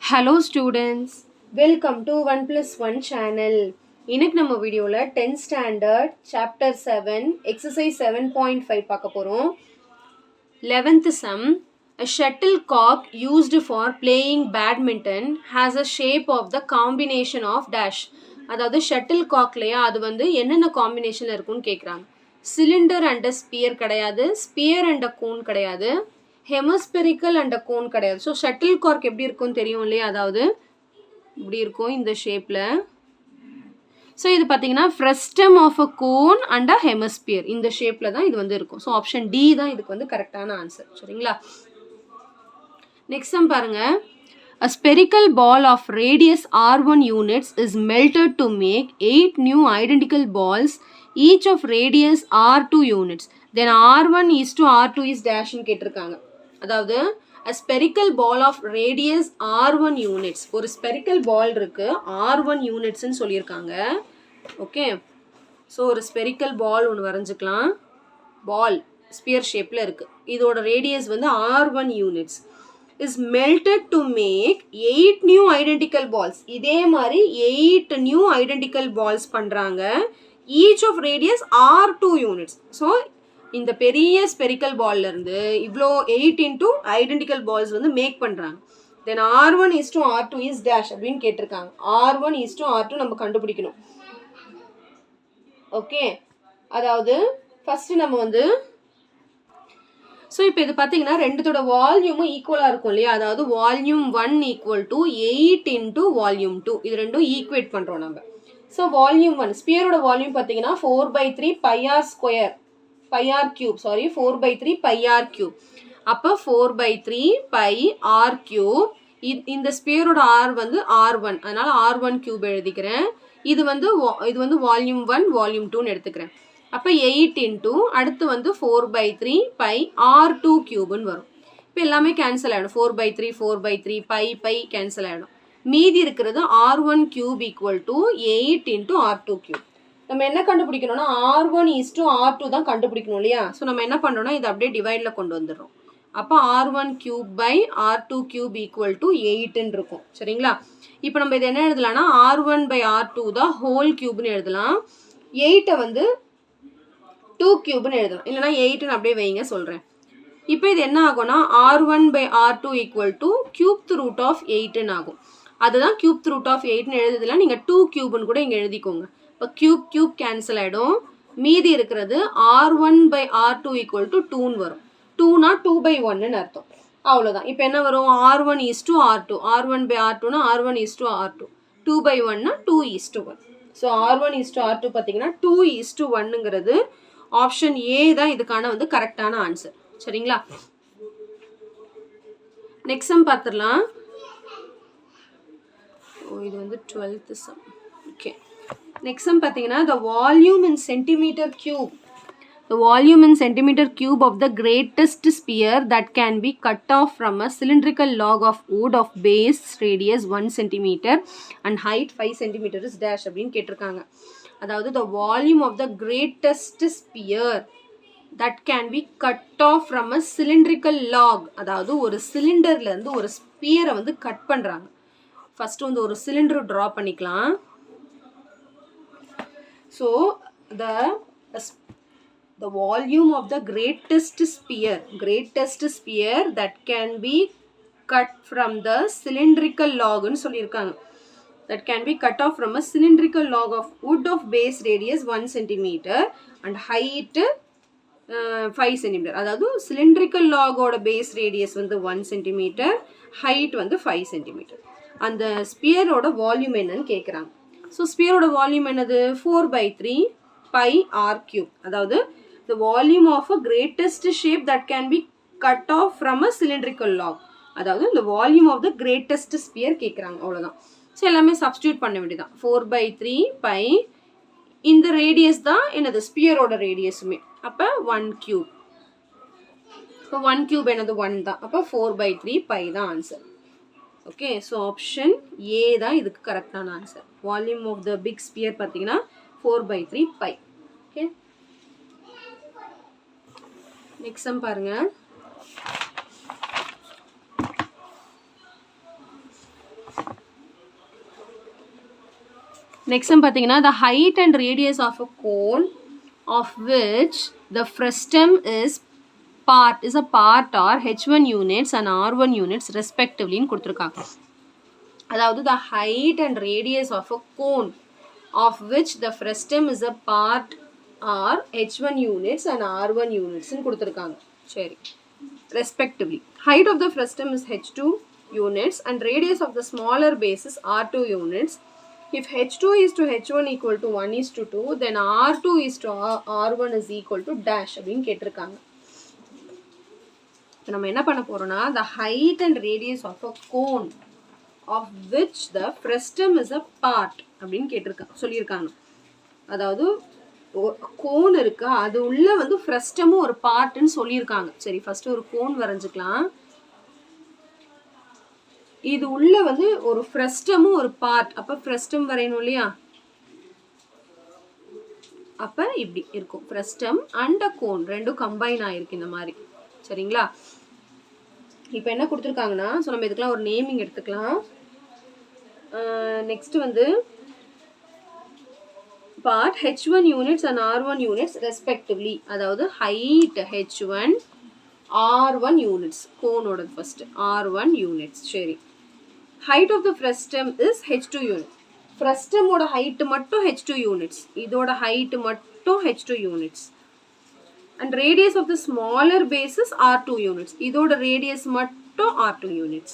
Hello students, welcome to 1 plus 1 channel. இன்னைக்கு நம்ம வீடியோல 10th standard chapter 7 exercise 7.5 பார்க்க போறோம். 11th sum, a shuttlecock used for playing badminton has a shape of the combination of dash. அதாவது shuttlecockலயா அது வந்து என்னென்ன காம்பினேஷன்ல இருக்கும்னு கேக்குறாங்க. Cylinder and a sphere கிடையாது, sphere and a cone கிடையாது, hemispherical and a cone கிடையாது. ஸோ ஷட்டில் கார்க் எப்படி இருக்கும்னு தெரியும் இல்லையா, அதாவது இப்படி இருக்கும் இந்த ஷேப்பில். ஸோ இது பார்த்தீங்கன்னா frustum of a cone and a hemisphere, இந்த ஷேப்பில் தான் இது வந்து இருக்கும். ஸோ ஆப்ஷன் டி தான் இதுக்கு வந்து கரெக்டான ஆன்சர். சரிங்களா? நெக்ஸ்ட் பாருங்க. A spherical ball of radius r1 units is melted to make 8 new identical balls, each of radius r2 units. Then r1 is to r2 is dash ன்னு கேட்டிருக்காங்க. அதாவது a spherical ball of radius r1 units, ஒரு spherical ball இருக்கு, r1 units ன்னு சொல்லியிருக்காங்க. Okay, so ஒரு spherical ball ஒன்று வரைஞ்சிக்கலாம். பால் sphere ஷேப்பில் இருக்கு, இதோட ரேடியஸ் வந்து r1 units is melted to make 8 new identical balls. இதே மாதிரி 8 new identical balls பண்றாங்க, each of radius r2 units. So இந்த பெரிய ஸ்பெரிக்கல் பால்ல இருந்து இவ்வளோ 8 into ஐடென்டிக்கல் பால்ஸ் வந்து மேக் பண்றாங்க. தென் r1 is to r2 is dash அப்படின்னு கேட்டிருக்காங்க. r1 is to r2 நம்ம கண்டுபிடிக்கணும். ஓகே, அதாவது ஃபர்ஸ்ட் நம்ம வந்து ஸோ இப்போ இது பார்த்தீங்கன்னா ரெண்டுத்தோட வால்யூமும் ஈக்குவலாக இருக்கும் இல்லையா, அதாவது volume 1 equal to 8 into volume 2, இது ரெண்டும் ஈக்குவேட் பண்ணுறோம் நம்ம. ஸோ வால்யூம் 1 ஸ்பியரோட வால்யூம் பார்த்தீங்கன்னா 4/3 pi r square, pi r cube, sorry 4/3 pi r cube. அப்போ 4/3 pi r cube, இந்த ஸ்பியரோட r வந்து r1, அதனால r1 cube எழுதிக்கிறேன். இது வந்து வால்யூம் 1 வால்யூம் 2ன்னு எடுத்துக்கிறேன். அப்போ 8 into அடுத்து வந்து 4/3 pi r2 cubeன்னு வரும். இப்போ எல்லாமே கேன்சல் ஆகிடும், 4/3 4/3 pi கேன்சல் ஆகிடும். மீதி இருக்கிறது r1 cube equal to 8 into r2 cube. நம்ம என்ன கண்டுபிடிக்கணும்னா r1 is to r2 தான் கண்டுபிடிக்கணும் இல்லையா. ஸோ நம்ம என்ன பண்ணுறோம்னா இதை அப்படியே டிவைடில் கொண்டு வந்துடுறோம். அப்போ r1 cube by r2 cube equal to 8ன்னு இருக்கும். சரிங்களா? இப்போ நம்ம இதை என்ன எழுதலாம்னா r1 by r2 தான் ஹோல் கியூப்னு எழுதலாம். 8 வந்து 2 கியூப்னு எழுதலாம், இல்லைனா 8ன்னு அப்படியே வைங்க சொல்கிறேன். இப்போ இது என்ன ஆகும்னா r1 by r2 equal to cubeth root of 8ன்னு ஆகும். அதுதான் கியூப்த் ரூட் ஆஃப் 8ன்னு எழுதுதில்ல, நீங்கள் 2 கியூப்னு கூட இங்கே எழுதிக்கோங்க. இப்போ கியூப் கேன்சல் ஆகிடும். மீதி இருக்கிறது r1 by r2 equal to 2ன்னு வரும். 2னா 2/1ன்னு அர்த்தம். அவ்வளோதான். இப்போ என்ன வரும், r1 is to r2, r1 by r2னா r1 is to r2, 2/1னா 2 is to 1. So r1 is to r2 பார்த்தீங்கன்னா 2 is to 1ங்கிறது ஆப்ஷன் ஏ தான் இதுக்கான வந்து கரெக்டான ஆன்சர். சரிங்களா? நெக்ஸ்ட் சம் பார்த்துடலாம். இது வந்து 12th sum. Okay, next sum பார்த்தீங்கன்னா the volume in centimeter cube, the volume in centimeter cube of the greatest sphere that can be cut off from a cylindrical log of wood of base radius 1 centimeter and height 5 centimeter is dash அப்படின்னு கேட்டிருக்காங்க. அதாவது the volume of the greatest sphere that can be cut off from a cylindrical log, அதாவது ஒரு சிலிண்டர்ல இருந்து ஒரு ஸ்பியரை வந்து cut பண்றாங்க. First வந்து ஒரு சிலிண்டர் டிரா பண்ணிக்கலாம். So the volume of the greatest sphere that can be cut from the cylindrical log ன்னு சொல்லியிருக்காங்க. that can be cut off from a cylindrical log of wood of base radius 1 centimeter and height 5 centimeter. அதாவது cylindrical log ஓட base radius வந்து 1 centimeter, height வந்து 5 centimeter. அந்த ஸ்பியரோட volume என்னன்னு கேட்குறாங்க. So ஸ்பியரோட volume என்னது, 4/3 pi r cube. அதாவது the volume of a greatest shape that can be cut off from a cylindrical log, அதாவது the volume of the greatest sphere கேட்குறாங்க. அவ்வளோதான். ஸோ எல்லாமே சப்ஸ்டியூட் பண்ண வேண்டியதான். 4/3 pi, இந்த ரேடியஸ் தான் என்னது ஸ்பியரோட ரேடியஸுமே. அப்போ 1 cube. இப்போ 1 cube என்னது 1 தான். அப்போ 4/3 pi தான் answer. Okay, so option A தான் இதுக்கு கரெக்டான answer. Volume of the big sphere பார்த்தீங்கன்னா 4/3 pi. ஓகே, நெக்ஸ்ட் சம் பாருங்க. Next one பார்த்தீங்கன்னா the height and radius of a cone of which the frustum is a part are h1 units and r1 units respectively ன்னு கொடுத்திருக்காங்க. அதாவது the height and radius of a cone of which the frustum is a part are h1 units and r1 units ன்னு கொடுத்திருக்காங்க. சரி. Respectively. Height of the frustum is h2 units and radius of the smaller base is r2 units. If h2 is to h1 equal to 1 is to 2, then r2 is to r1 is equal to dash அப்படின்னு கேட்டிருக்காங்க. இப்போ நம்ம என்ன பண்ண போறோம்னா the height and radius of a cone of which the frustum is a part அப்படின்னு கேட்டிருக்காங்க சொல்லியிருக்காங்க. அதாவது கோன் இருக்கு அது உள்ள வந்து ஃப்ரஸ்டமும் ஒரு பார்ட்னு சொல்லியிருக்காங்க. சரி ஃபர்ஸ்ட் ஒரு கோன் வரைஞ்சுக்கலாம். இது உள்ள வந்து ஒரு ஃப்ரஸ்டமும் ஒரு பார்ட். அப்ப ஃப்ரஸ்டம் வரையணும் இல்லையா? அப்ப இப்படி இருக்கும். ஃப்ரஸ்டம் அண்ட் கோன் ரெண்டும் கம்பைன் ஆயிருக்கு இந்த மாதிரி. சரிங்களா? இப்போ என்ன கொடுத்துருக்காங்கன்னா ஸோ நம்ம இதுக்கெல்லாம் ஒரு நேமிங் எடுத்துக்கலாம். நெக்ஸ்ட் வந்து part h1 units and r1 units respectively. அதாவது height h1 r1 units கோனோட first r1 units. சரி height of the frustum is h2 unit. frustum ஓட height மட்டும் h2 units. இதோட height மட்டும் h2 units. and radius of the smaller base is r2 units. இதோட radius மட்டும் r2 units.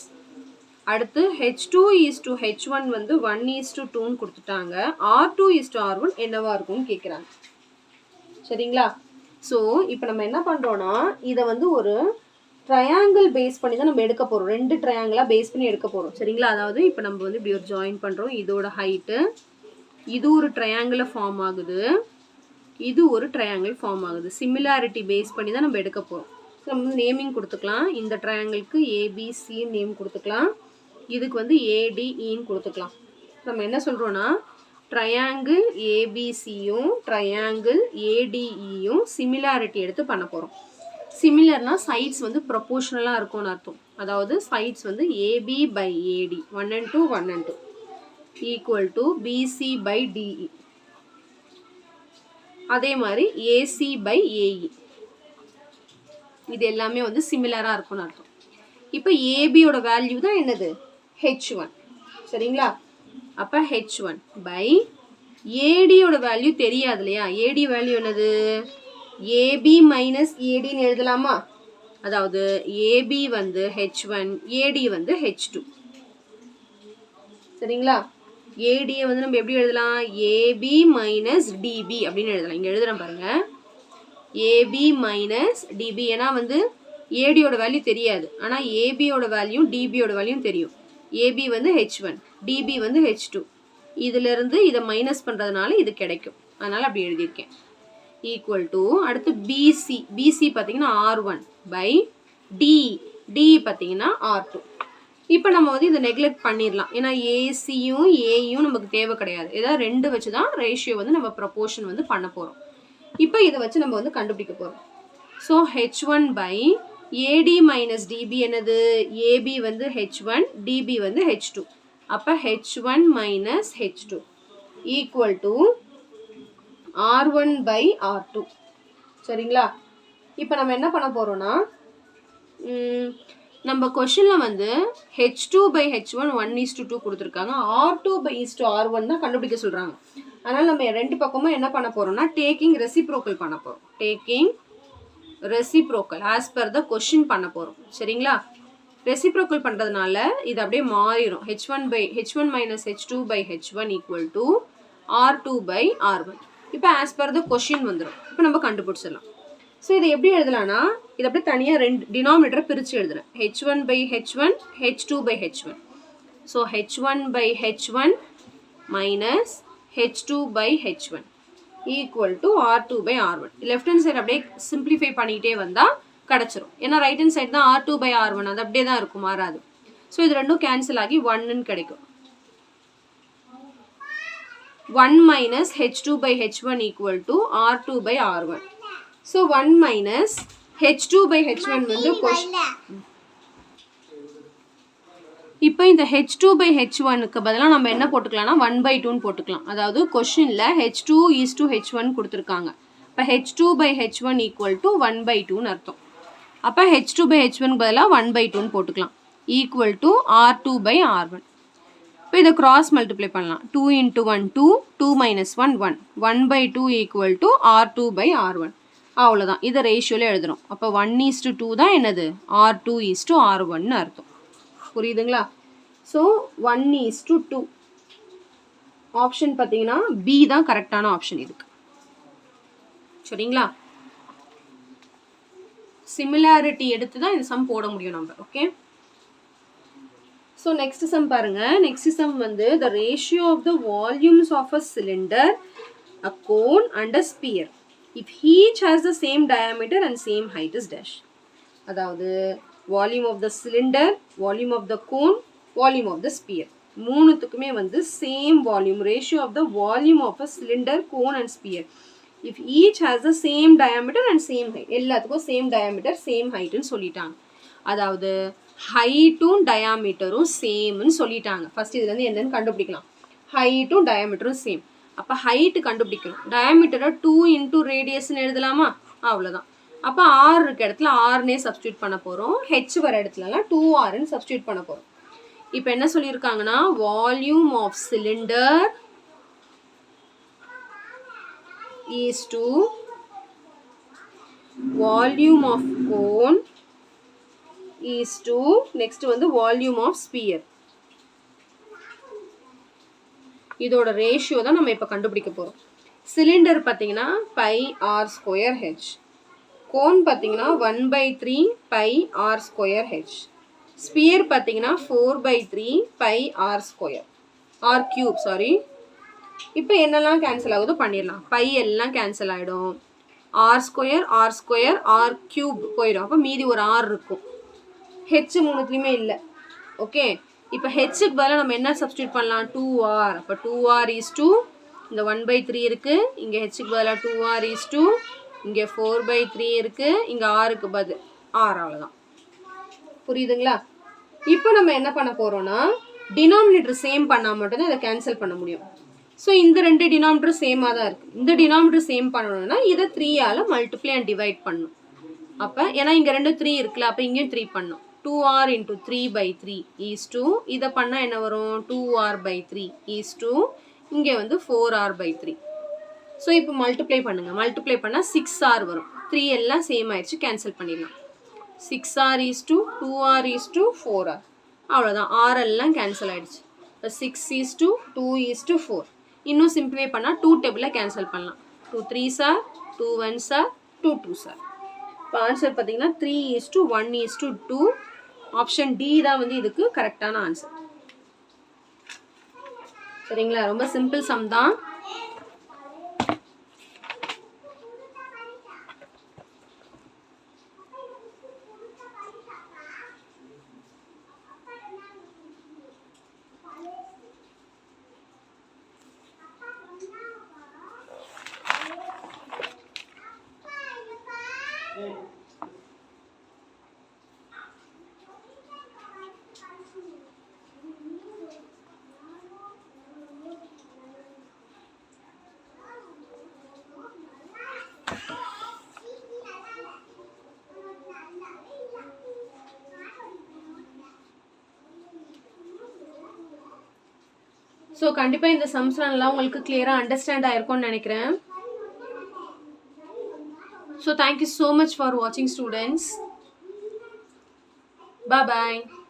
அடுத்து h2 is to h1 வந்து 1 is to 2 ன்னு கொடுத்துட்டாங்க. r2 is to r1 என்னவா இருக்கும்னு கேட்குறாங்க. சரிங்களா? ஸோ இப்போ நம்ம என்ன பண்ணுறோன்னா இதை வந்து ஒரு ட்ரையாங்கிள் பேஸ் பண்ணி தான் நம்ம எடுக்க போகிறோம். ரெண்டு ட்ரையாங்கிளாக பேஸ் பண்ணி எடுக்க போகிறோம். சரிங்களா? அதாவது இப்போ நம்ம வந்து இப்படி ஒரு ஜாயின் பண்ணுறோம். இதோட ஹைட்டு இது ஒரு ட்ரையாங்கிள் ஃபார்ம் ஆகுது, இது ஒரு ட்ரையாங்கிள் ஃபார்ம் ஆகுது. சிமிலாரிட்டி பேஸ் பண்ணி தான் நம்ம எடுக்க போகிறோம். நம்ம வந்து நேமிங் கொடுத்துக்கலாம். இந்த ட்ரையாங்கிளுக்கு ஏபிசி நேம் கொடுத்துக்கலாம். இதுக்கு வந்து ஏடிஇன்னு கொடுத்துக்கலாம். நம்ம என்ன சொல்கிறோன்னா ட்ரையாங்கிள் ஏபிசியும் ட்ரையாங்கிள் ஏடிஇயும் சிமிலாரிட்டி எடுத்து பண்ண போகிறோம். சிமிலர்னா சைட்ஸ் வந்து ப்ரொபோர்ஷனலாக இருக்கும்னு அர்த்தம். அதாவது சைட்ஸ் வந்து AB by AD 1 and 2 equal to BC by DE. அதே மாதிரி ஏசி பை ஏஇ இது எல்லாமே வந்து சிமிலராக இருக்கும்னு அர்த்தம். இப்போ ஏபியோட வேல்யூ தான் என்னது h1. சரிங்களா? அப்போ h1 பை ஏடியோட வேல்யூ தெரியாது இல்லையா? ஏடி வேல்யூ என்னது ஏபி மைனஸ் ஏடின்னு எழுதலாமா? அதாவது ஏபி வந்து h1 ஏடி வந்து h2. சரிங்களா? ஏடியை வந்து நம்ம எப்படி எழுதலாம்? ஏபி மைனஸ் டிபி அப்படின்னு எழுதலாம். இங்கே எழுதுறேன் பாருங்க. AB minus DB. ஏன்னா வந்து ஏடியோட வேல்யூ தெரியாது, ஆனால் ஏபியோட வேல்யூ டிபியோட வேல்யூ தெரியும். ஏபி வந்து h1 டிபி வந்து h2. இதிலிருந்து இதை மைனஸ் பண்ணுறதுனால இது கிடைக்கும். அதனால் அப்படி எழுதியிருக்கேன். ஈக்குவல் டு அடுத்து பிசி. பிசி பார்த்தீங்கன்னா r1 பை டிஇ பார்த்தீங்கன்னா r2. இப்போ நம்ம வந்து இதை நெக்லெக்ட் பண்ணிடலாம். ஏன்னா ஏசியும் ஏயும் நமக்கு தேவை கிடையாது. ஏதாவது ரெண்டு வச்சு தான் ரேஷியோ வந்து நம்ம ப்ரொபோர்ஷன் வந்து பண்ண போகிறோம். இப்போ இதை வச்சு நம்ம வந்து கண்டுபிடிக்க போகிறோம். So h1 by AD minus DB என்னது? ஏபி வந்து h1 டிபி வந்து h2. அப்போ h1 minus h2 equal to r1 by r2. சரிங்களா? இப்போ நம்ம என்ன பண்ண போகிறோன்னா நம்ம கொஷனில் வந்து h2 பை h1 1:2 கொடுத்துருக்காங்க. r2 பை r1 தான் கண்டுபிடிக்க சொல்கிறாங்க. அதனால் நம்ம ரெண்டு பக்கமும் என்ன பண்ண போகிறோம்னா டேக்கிங் ரெசிப்ரோக்கல் பண்ண போகிறோம். Taking reciprocal as per the question பண்ண போகிறோம். சரிங்களா? ரெசிப்ரோக்கல் பண்ணுறதுனால இது அப்படியே மாறிடும். h1 minus h2 by h1 equal to r2 by r1. இப்போ ஆஸ் பர் த கொஷின் வந்துடும். இப்போ நம்ம கண்டுபிடிச்சிடலாம். ஸோ இதை எப்படி எழுதலாம்னா இது அப்படியே தனியாக ரெண்டு டினாமினேட்டரை பிரித்து எழுதுறேன். h1 by h1 h2 by h1. So h1 by h1 minus h2 by h1 equal to r2 by r1. Left hand side அப்படியே சிம்பிளிஃபை பண்ணிக்கிட்டே வந்தால் கிடச்சிரும். ஏன்னா ரைட் ஹேண்ட் சைடு தான் r2 by r1 அது அப்படியே தான் இருக்கும், மாறாது. ஸோ இது ரெண்டும் கேன்சல் ஆகி 1ன்னு கிடைக்கும். 1 minus h2 by h1 equal to r2 by r1. So 1 minus h2 by h1 வந்து இப்போ இந்த H2 by H1க்கு பதிலாக நம்ம என்ன போட்டுக்கலாம்னா 1/2ன்னு போட்டுக்கலாம். அதாவது கொஷினில் H2 is to H1 கொடுத்துருக்காங்க. இப்போ H2 by H1 equal to 1/2ன்னு அர்த்தம். அப்போ H2 by H1 பதிலாக 1/2ன்னு போட்டுக்கலாம். equal to R2 by R1. இப்போ இதை cross multiply பண்ணலாம். 2 into 1 2, 2 minus 1 1. 1/2 equal to R2 by R1. அவ்வளோதான். இதை ரேஷியோவில் எழுதுறோம். அப்போ 1:2 தான் என்னது R2:R1ன்னு அர்த்தம். புரியுதுங்களா? ஸோ 1:2. ஆப்ஷன் பார்த்தீங்கன்னா பி தான் கரெக்டான ஆப்ஷன் இதுக்கு. சரிங்களா? சிமிலாரிட்டி எடுத்து தான் இந்த சம் போட முடியும் நம்ம. ஓகே. ஸோ நெக்ஸ்ட் சம் பாருங்க. நெக்ஸ்ட் சம் வந்து the ratio of the volumes of a cylinder, a cone and a sphere if each has the same diameter and same height is dash. அதாவது volume of the cylinder, volume of the cone, volume of the sphere மூணுத்துக்குமே வந்து same volume, ratio of the volume of a cylinder, cone and sphere if each has the same diameter and same height. எல்லாத்துக்கும் same diameter same height ன்னு சொல்லிட்டாங்க. அதாவது ஹைட்டும் டயாமீட்டரும் சேம்னு சொல்லிட்டாங்க. First இதுல இருந்து என்னன்னு கண்டுபிடிக்கலாம். ஹைட்டும் டயாமீட்டரும் சேம். அப்போ ஹைட் கண்டுபிடிக்கணும். டயாமீட்டரை 2 into ரேடியஸ்ன்னு எழுதலாமா? அவ்வளோதான். அப்போ ஆர் இருக்க இடத்துல ஆர்னே சப்ஸ்டியூட் பண்ண போகிறோம். ஹெச் வர இடத்துலலாம் 2Rன்னு சப்ஸ்டியூட் பண்ண போகிறோம். இப்போ என்ன சொல்லியிருக்காங்கன்னா volume of cylinder is to volume of cone is to next வந்து volume of sphere. இதோட ரேஷியோ தான் நம்ம இப்போ கண்டுபிடிக்க போகிறோம். சிலிண்டர் பார்த்தீங்கன்னா pi R square H, cone பார்த்தீங்கன்னா 1/3 pi R square H, sphere பார்த்தீங்கன்னா 4/3 pi R square R cube. Sorry, இப்போ என்னெல்லாம் கேன்சல் ஆகுதோ பண்ணிடலாம். பை எல்லாம் கேன்சல் ஆகிடும். ஆர் ஸ்கொயர் ஆர் கியூப் போயிடும். அப்போ மீதி ஒரு ஆர் இருக்கும். ஹெச் மூணுத்துலையுமே இல்லை. ஓகே. இப்போ ஹெச்சுக்கு பதிலாக நம்ம என்ன சப்ஸ்டியூட் பண்ணலாம்? 2R. அப்போ 2R is to இந்த 1/3 இருக்குது. இங்கே ஹெச்சுக்கு பதிலாக 2R is to இங்கே 4/3 இருக்குது. இங்கே ஆருக்கு பதில் ஆர். அவ்வளோதான். புரியுதுங்களா? இப்போ நம்ம என்ன பண்ண போகிறோம்னா டினாமினேட்டர் சேம் பண்ணால் மட்டும்தான் இதை கேன்சல் பண்ண முடியும். ஸோ இந்த ரெண்டு டினாமினேட்டர் சேமாக தான் இருக்குது. இந்த டினாமினேட்டர் சேம் பண்ணணும்னா இதை 3ஆல் மல்டிப்ளை அண்ட் டிவைட் பண்ணணும். அப்போ ஏன்னா இங்கே 3 இருக்குல்ல, அப்போ இங்கேயும் 3 பண்ணணும். 2R into 3/3 is to இதை பண்ணால் என்ன வரும்? 2R/3 is to இங்கே வந்து 4R/3. ஸோ இப்போ மல்டிப்ளை பண்ணுங்கள். மல்டிப்ளை பண்ணால் 6R வரும். 3 எல்லாம் சேம் ஆயிடுச்சு, கேன்சல் பண்ணிடலாம். 6R is to 2R is to 4R. அவ்வளோதான். R எல்லாம் கேன்சல் ஆயிடுச்சு. இப்போ 6 is to 2 is to 4. இன்னும் சிம்பிளை பண்ணால் 2 டேபிளில் கேன்சல் பண்ணலாம். 2 3s are 2 1s are 2 2s are. இப்போ ஆன்சர் பார்த்தீங்கன்னா 3:1:2. ஆப்ஷன் டி தான் வந்து இதுக்கு கரெக்டான ஆன்சர். சரிங்களா? ரொம்ப சிம்பிள் சம் தான். ஸோ கண்டிப்பாக இந்த சம்ஸ்லாம் உங்களுக்கு கிளியராக அண்டர்ஸ்டாண்ட் ஆயிருக்கும்னு நினைக்கிறேன். So thank you so much for வாட்சிங் ஸ்டூடெண்ட்ஸ். Bye bye.